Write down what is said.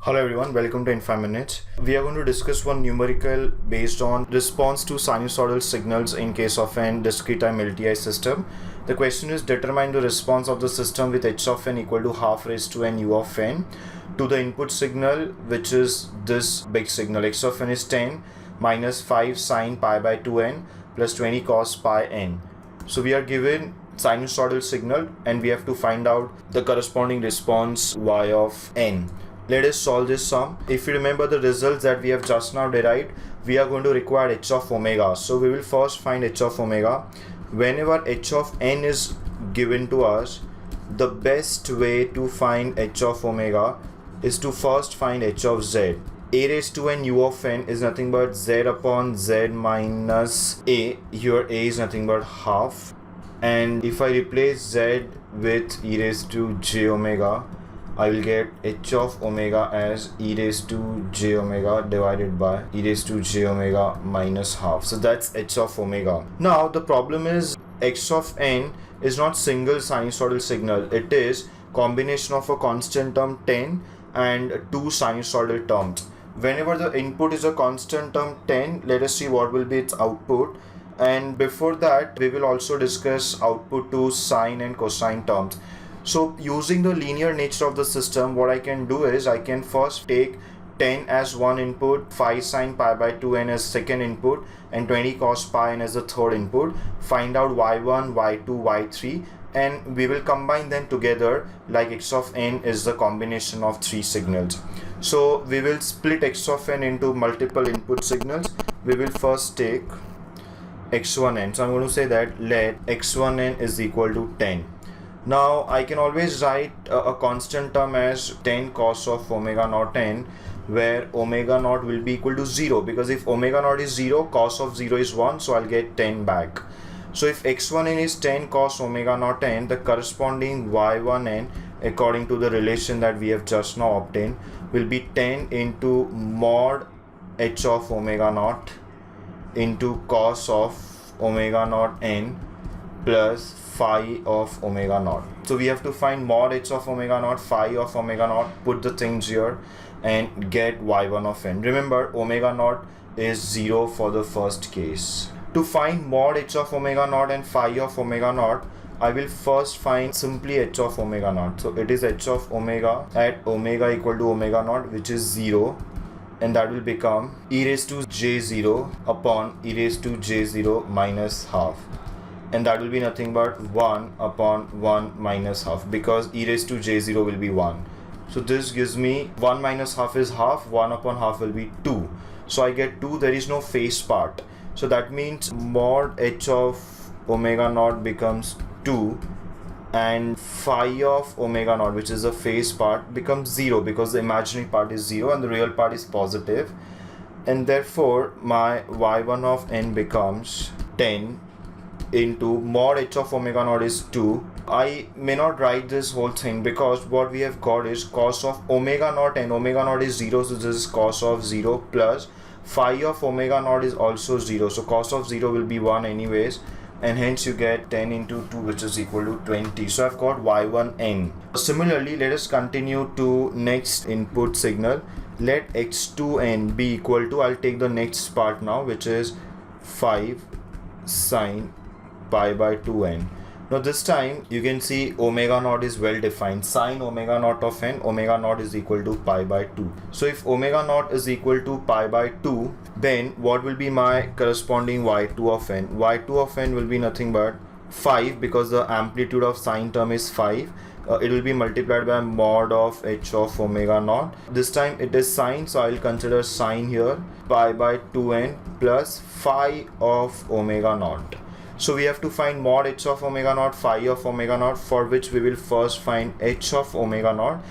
Hello everyone, welcome to In 5 Minutes. We are going to discuss one numerical based on response to sinusoidal signals in case of an discrete time LTI system. The question is determine the response of the system with h of n equal to half raised to n u of n to the input signal, which is this big signal. X of n is 10 minus 5 sine pi by 2n plus 20 cos pi n. So we are given sinusoidal signal and we have to find out the corresponding response y of n. Let us solve this sum. If you remember the results that we have just now derived, we are going to require h of omega. So we will first find h of omega. Whenever h of n is given to us, the best way to find h of omega is to first find h of z. A raised to n u of n is nothing but z upon z minus a. Here a is nothing but half. And if I replace z with e raised to j omega, I will get h of omega as e raised to j omega divided by e raised to j omega minus half. So that's h of omega. Now the problem is x of n is not single sinusoidal signal. It is combination of a constant term 10 and two sinusoidal terms. Whenever the input is a constant term 10, let us see what will be its output. And before that, we will also discuss output to sine and cosine terms. So using the linear nature of the system, what I can do is I can first take 10 as one input, 5 sine pi by 2n as second input, and 20 cos pi n as the third input. Find out y1, y2, y3, and we will combine them together like x of n is the combination of three signals. So we will split x of n into multiple input signals. We will first take x1n. So I'm going to say that let x1n is equal to 10. Now I can always write a constant term as 10 cos of omega naught n, where omega naught will be equal to 0, because if omega naught is 0, cos of 0 is 1, so I'll get 10 back. So if x1n is 10 cos omega naught n, the corresponding y1n, according to the relation that we have just now obtained, will be 10 into mod h of omega naught into cos of omega naught n plus phi of omega naught. So we have to find mod h of omega naught, phi of omega naught, put the things here and get y1 of n. Remember, omega naught is 0 for the first case. To find mod h of omega naught and phi of omega naught, I will first find simply h of omega naught. So it is h of omega at omega equal to omega naught, which is 0, and that will become e raised to j0 upon e raised to j0 minus half. And that will be nothing but 1 upon 1 minus half, because e raised to j0 will be 1. So this gives me 1 minus half is half, 1 upon half will be 2. So I get 2, there is no phase part. So that means mod h of omega naught becomes 2 and phi of omega naught, which is the phase part, becomes 0, because the imaginary part is 0 and the real part is positive. And therefore my y1 of n becomes 10 into mod h of omega naught is 2. I may not write this whole thing because what we have got is cos of omega naught, and omega naught is 0, so this is cos of 0, plus phi of omega naught is also 0, so cos of 0 will be 1 anyways, and hence you get 10 into 2, which is equal to 20. So I've got y1n. Similarly, let us continue to next input signal. Let x2n be equal to, I'll take the next part now, which is 5 sine pi by 2n. Now this time you can see omega naught is well defined. Sine omega naught of n, omega naught is equal to pi by 2. So if omega naught is equal to pi by 2, then what will be my corresponding y2 of n? Y2 of n will be nothing but 5, because the amplitude of sine term is 5. It will be multiplied by mod of h of omega naught. This time it is sine, so I will consider sine here, pi by 2n plus phi of omega naught. So we have to find mod h of omega naught, phi of omega naught, for which we will first find h of omega naught.